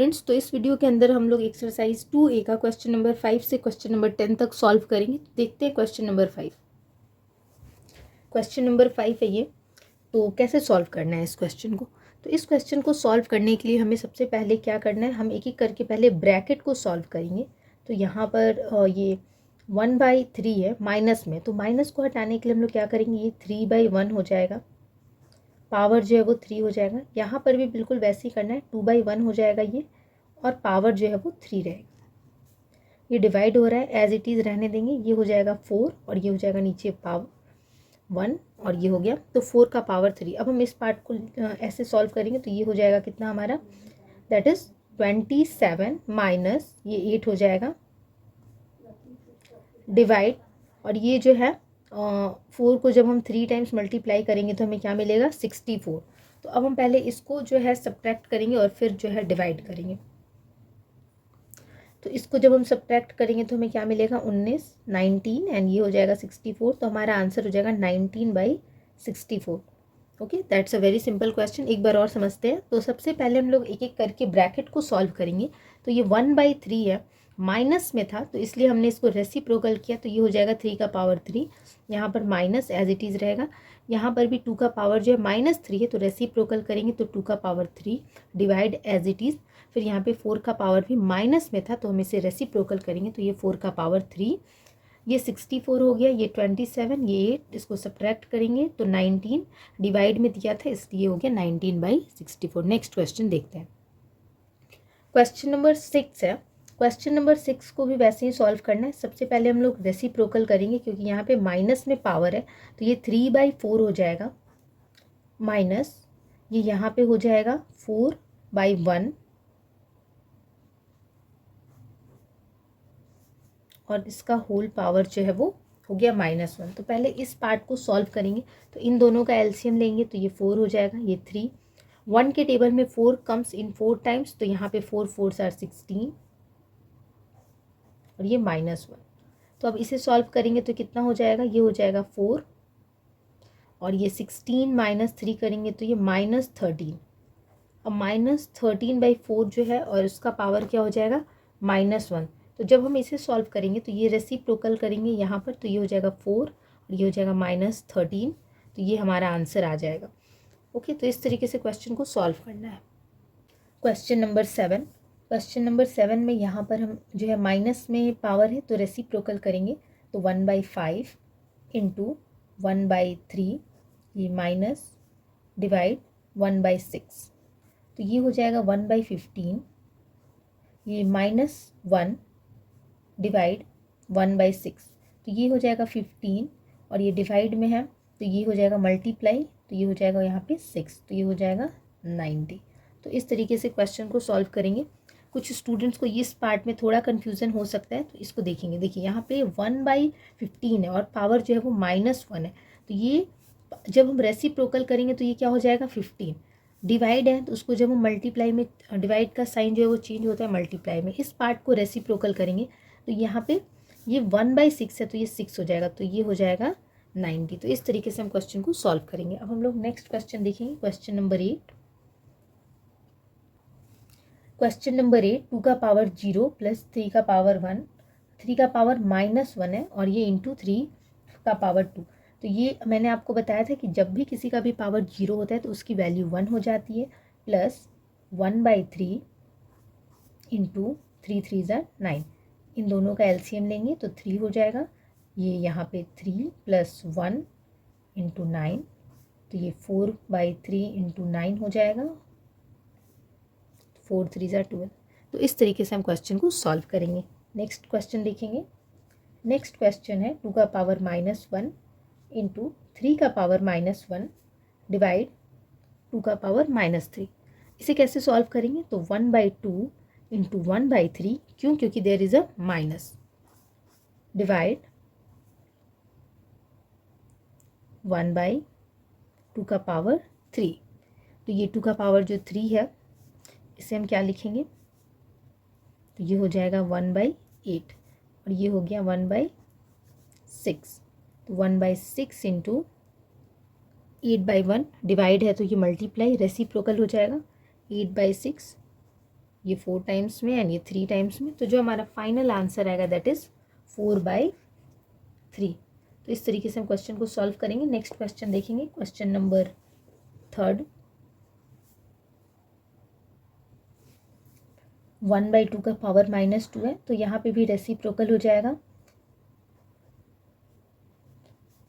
Students, तो इस video के अंदर हम लोग एक्सरसाइज 2A का क्वेश्चन नंबर 5 से क्वेश्चन नंबर 10 तक सॉल्व करेंगे। देखते हैं क्वेश्चन नंबर 5। क्वेश्चन नंबर 5 है ये। तो कैसे सॉल्व करना है इस क्वेश्चन को? तो इस क्वेश्चन को सॉल्व करने के लिए हमें सबसे पहले क्या करना है, हम एक एक करके पहले ब्रैकेट को सॉल्व करेंगे। तो यहाँ पर ये 1/3 है माइनस में, तो माइनस को हटाने के लिए हम लोग क्या करेंगे, ये 3/1 हो जाएगा। पावर जो है वो 3 हो जाएगा। यहाँ पर भी बिल्कुल वैसे ही करना है, 2/1 हो जाएगा ये, और पावर जो है वो 3 रहेगा। ये डिवाइड हो रहा है, एज इट इज़ रहने देंगे। ये हो जाएगा 4 और ये हो जाएगा नीचे पावर 1 और ये हो गया, तो 4 का पावर 3। अब हम इस पार्ट को ऐसे सॉल्व करेंगे तो ये हो जाएगा कितना हमारा, दैट इज़ 27 माइनस ये 8 हो जाएगा डिवाइड, और ये जो है 4 को जब हम 3 टाइम्स मल्टीप्लाई करेंगे तो हमें क्या मिलेगा, 64। तो अब हम पहले इसको जो है सब्ट्रैक्ट करेंगे और फिर जो है डिवाइड करेंगे। तो इसको जब हम सब्ट्रैक्ट करेंगे तो हमें क्या मिलेगा, 19 एंड ये हो जाएगा 64। तो हमारा आंसर हो जाएगा 19/64। Okay, that's a very simple question. एक बार और समझते हैं। तो सबसे पहले हम लोग एक एक करके ब्रैकेट को सॉल्व करेंगे। तो ये 1/3 है, माइनस में था तो इसलिए हमने इसको रेसिप्रोकल किया, तो ये हो जाएगा 3 का पावर 3। यहाँ पर माइनस एज इट इज़ रहेगा। यहाँ पर भी 2 का पावर जो है -3 है, तो रेसिप्रोकल करेंगे तो 2 का power 3 divide as it is. फिर यहाँ पे 4 का पावर भी माइनस में था तो हम इसे रेसिप्रोकल करेंगे, तो ये 4 का पावर 3, ये 64 हो गया, ये 27, ये 8, इसको सब्ट्रैक्ट करेंगे तो 19 डिवाइड में दिया था इसलिए हो गया 19/64। नेक्स्ट क्वेश्चन देखते हैं। क्वेश्चन नंबर 6 है। क्वेश्चन नंबर 6 को भी वैसे ही सॉल्व करना है। सबसे पहले हम लोग रेसिप्रोकल करेंगे क्योंकि यहाँ पे माइनस में पावर है, तो ये 3/4 हो जाएगा माइनस ये यहाँ पे हो जाएगा 4/1 और इसका होल पावर जो है वो हो गया -1। तो पहले इस पार्ट को सॉल्व करेंगे। तो इन दोनों का एलसीएम लेंगे तो ये 4 हो जाएगा, ये 3। 1 के टेबल में 4 कम्स इन 4 टाइम्स, तो यहाँ पे 4 4s आर 16 और ये -1। तो अब इसे सॉल्व करेंगे तो कितना हो जाएगा, ये हो जाएगा 4 और ये 16 - 3 करेंगे तो ये -13। अब -13/4 जो है और उसका पावर क्या हो जाएगा, -1। तो जब हम इसे सॉल्व करेंगे तो ये रेसिप्रोकल करेंगे यहाँ पर, तो ये हो जाएगा 4 और ये हो जाएगा -13। तो ये हमारा आंसर आ जाएगा। ओके, तो इस तरीके से क्वेश्चन को सॉल्व करना है। Question number 7। क्वेश्चन नंबर 7 में यहाँ पर हम जो है माइनस में पावर है तो रेसिप्रोकल करेंगे, तो 1/5 इंटू 1/3 ये माइनस डिवाइड 1/6, तो ये हो जाएगा 1/15, ये -1 डिवाइड 1/6, तो ये हो जाएगा 15 और ये डिवाइड में है तो ये हो जाएगा मल्टीप्लाई, तो ये हो जाएगा यहाँ पे 6, तो ये हो जाएगा 90। तो इस तरीके से क्वेश्चन को सॉल्व करेंगे। कुछ स्टूडेंट्स को इस पार्ट में थोड़ा कन्फ्यूज़न हो सकता है, तो इसको देखेंगे। देखिए यहाँ पे 1/15 है और पावर जो है वो -1 है, तो ये जब हम रेसिप्रोकल करेंगे तो ये क्या हो जाएगा 15। डिवाइड है तो उसको जब हम मल्टीप्लाई में, डिवाइड का साइन जो है वो चेंज होता है मल्टीप्लाई में। इस पार्ट को रेसिप्रोकल करेंगे तो यहाँ पे ये 1/6 है तो ये 6 हो जाएगा, तो ये हो जाएगा 90। तो इस तरीके से हम क्वेश्चन को सॉल्व करेंगे। अब हम लोग नेक्स्ट क्वेश्चन देखेंगे, क्वेश्चन नंबर 8। क्वेश्चन नंबर 8, 2 का पावर 0 प्लस 3 का पावर 1, 3 का पावर -1 है और ये इंटू 3 का पावर 2। तो ये मैंने आपको बताया था कि जब भी किसी का भी पावर 0 होता है तो उसकी वैल्यू 1 हो जाती है, प्लस 1/3 इंटू 3 3 ज़ा 9। इन दोनों का एलसीएम लेंगे तो 3 हो जाएगा, ये यहाँ पे 3 + 1 इंटू 9, तो ये 4/3 इंटू 9 हो जाएगा, 4 3 ज़ा 12। तो इस तरीके से हम क्वेश्चन को सॉल्व करेंगे। नेक्स्ट क्वेश्चन देखेंगे। नेक्स्ट क्वेश्चन है 2 का पावर -1 इंटू 3 का पावर -1 डिवाइड 2 का पावर -3। इसे कैसे सॉल्व करेंगे, तो 1/2 इंटू 1/3, क्यों, क्योंकि there is a minus, divide 1/2 का पावर 3। तो ये 2 का पावर जो 3 है इसे हम क्या लिखेंगे, तो ये हो जाएगा 1/8 और ये हो गया 1/6। तो 1/6 इंटू 8/1 डिवाइड है तो ये मल्टीप्लाई रेसिप्रोकल हो जाएगा, 8/6 ये 4 टाइम्स में एंड ये 3 टाइम्स में, तो जो हमारा फाइनल आंसर आएगा दैट इज़ 4/3। तो इस तरीके से हम क्वेश्चन को सॉल्व करेंगे। नेक्स्ट क्वेश्चन देखेंगे, क्वेश्चन नंबर 3। 1/2 का पावर -2 है, तो यहाँ पे भी रेसिप्रोकल हो जाएगा,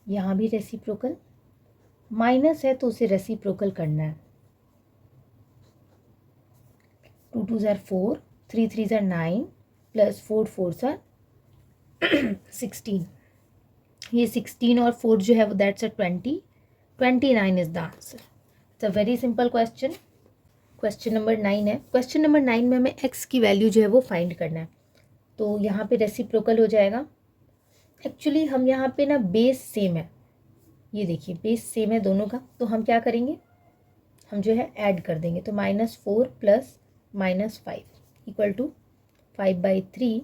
यहाँ भी रेसिप्रोकल, माइनस है तो उसे रेसिप्रोकल करना है। 2 2s are 4, 3 3s are 9 plus 4 4s are 16। ये 16 और 4 जो है वो that's 29 is the answer. It's a very simple question. Question number 9 है। क्वेश्चन नंबर 9 में हमें x की वैल्यू जो है वो फाइंड करना है, तो यहाँ पे रेसिप्रोकल हो जाएगा। एक्चुअली हम यहाँ पे ना बेस सेम है, ये देखिए बेस सेम है दोनों का, तो हम क्या करेंगे, हम जो है ऐड कर देंगे। तो -4 प्लस -5 इक्वल टू 5/3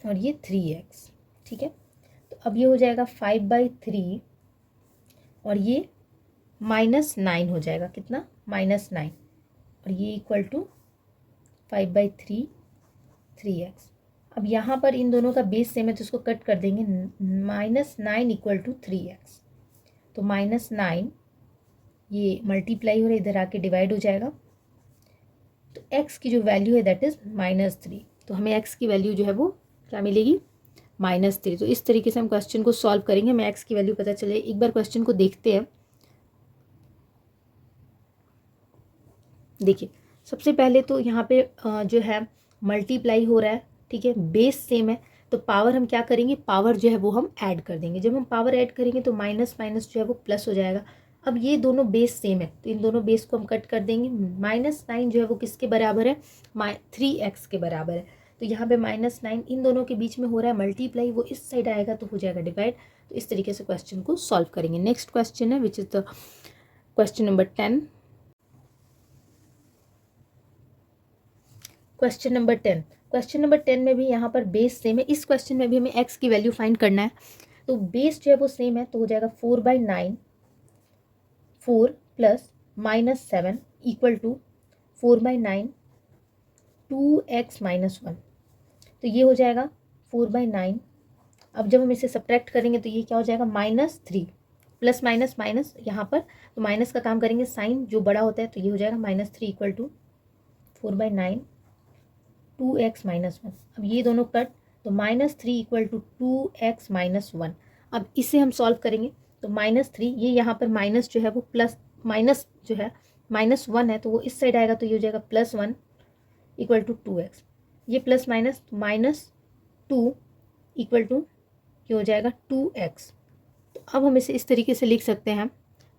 और ये 3x, ठीक है। तो अब ये हो जाएगा 5/3 और ये -9 हो जाएगा, कितना, -9, और ये इक्वल टू 5/3 3x। अब यहाँ पर इन दोनों का बेस सेम है तो इसको कट कर देंगे, -9 इक्वल टू 3x। तो -9 ये मल्टीप्लाई हो रहा है, इधर आके डिवाइड हो जाएगा, तो x की जो वैल्यू है दैट इज़ -3। तो हमें x की वैल्यू जो है वो क्या मिलेगी, -3। तो इस तरीके से हम क्वेश्चन को सॉल्व करेंगे, हमें x की वैल्यू पता चले। एक बार क्वेश्चन को देखते हैं। देखिए सबसे पहले तो यहाँ पे जो है मल्टीप्लाई हो रहा है, ठीक है, बेस सेम है, तो पावर हम क्या करेंगे, पावर जो है वो हम ऐड कर देंगे। जब हम पावर ऐड करेंगे तो माइनस माइनस जो है वो प्लस हो जाएगा। अब ये दोनों बेस सेम है तो इन दोनों बेस को हम कट कर देंगे। -9 जो है वो किसके बराबर है, 3x के बराबर है। तो यहाँ पे -9 इन दोनों के बीच में हो रहा है मल्टीप्लाई, वो इस साइड आएगा तो हो जाएगा डिवाइड। तो इस तरीके से क्वेश्चन को सॉल्व करेंगे। नेक्स्ट क्वेश्चन है which is the question number 10। Question number 10। Question number 10 में भी यहाँ पर बेस सेम है। इस क्वेश्चन में भी हमें x की वैल्यू फाइंड करना है, तो बेस जो है वो सेम है, तो हो जाएगा 4/9 4 प्लस -7 इक्वल टू 4/9 2x - 1। तो ये हो जाएगा 4/9। अब जब हम इसे सब्ट्रैक्ट करेंगे तो ये क्या हो जाएगा, -3 प्लस माइनस माइनस यहाँ पर, तो माइनस का काम करेंगे, साइन जो बड़ा होता है, तो ये हो जाएगा -3 इक्वल टू 4/9 2x - 1। अब ये दोनों कट, तो -3 इक्वल टू 2x - 1। अब इसे हम सॉल्व करेंगे, तो -3 ये यहाँ पर माइनस जो है वो प्लस माइनस जो है -1 है, तो वो इस साइड आएगा, तो ये हो जाएगा +1 इक्वल टू 2x। ये प्लस माइनस -2 इक्वल टू ये हो जाएगा 2x। तो अब हम इसे इस तरीके से लिख सकते हैं,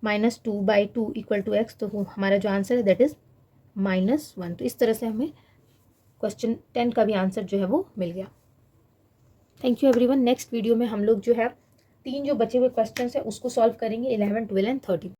-2/2 इक्वल टू x। तो हमारा जो आंसर है दैट इज़ -1। तो इस तरह से हमें क्वेश्चन 10 का भी आंसर जो है वो मिल गया। Thank you everyone. Next video में हम लोग जो है 3 जो बचे हुए क्वेश्चन है उसको सॉल्व करेंगे, 11 12 एंड 13।